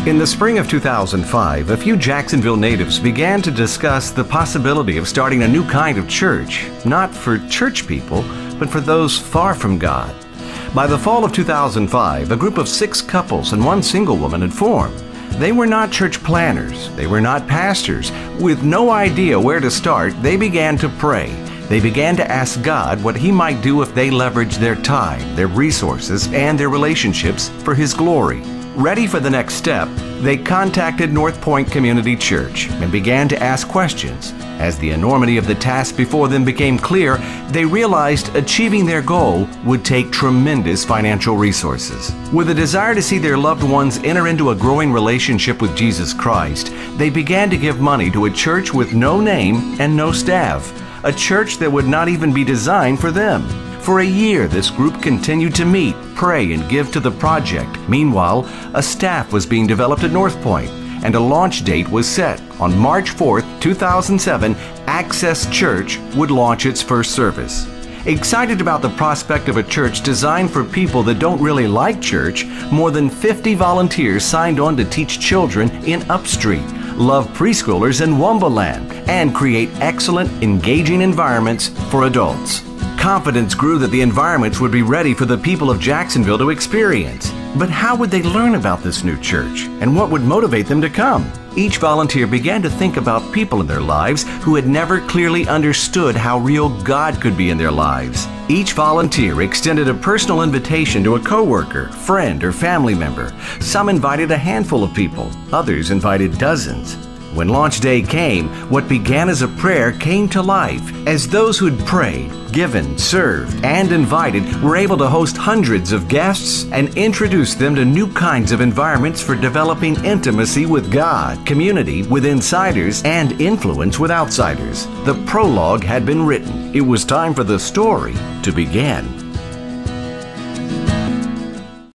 In the spring of 2005, a few Jacksonville natives began to discuss the possibility of starting a new kind of church, not for church people, but for those far from God. By the fall of 2005, a group of 6 couples and 1 single woman had formed. They were not church planners. They were not pastors. With no idea where to start, they began to pray. They began to ask God what He might do if they leveraged their time, their resources, and their relationships for His glory. Ready for the next step, they contacted North Point Community Church and began to ask questions. As the enormity of the task before them became clear, they realized achieving their goal would take tremendous financial resources. With a desire to see their loved ones enter into a growing relationship with Jesus Christ, they began to give money to a church with no name and no staff, a church that would not even be designed for them. For a year, this group continued to meet, pray, and give to the project. Meanwhile, a staff was being developed at North Point, and a launch date was set. On March 4th, 2007, Access Church would launch its first service. Excited about the prospect of a church designed for people that don't really like church, more than 50 volunteers signed on to teach children in Upstreet, love preschoolers in Wumbaland, and create excellent, engaging environments for adults. Confidence grew that the environments would be ready for the people of Jacksonville to experience. But how would they learn about this new church, and what would motivate them to come? Each volunteer began to think about people in their lives who had never clearly understood how real God could be in their lives. Each volunteer extended a personal invitation to a coworker, friend, or family member. Some invited a handful of people, others invited dozens. When launch day came, what began as a prayer came to life, as those who'd prayed, given, served, and invited were able to host hundreds of guests and introduce them to new kinds of environments for developing intimacy with God, community with insiders, and influence with outsiders. The prologue had been written. It was time for the story to begin.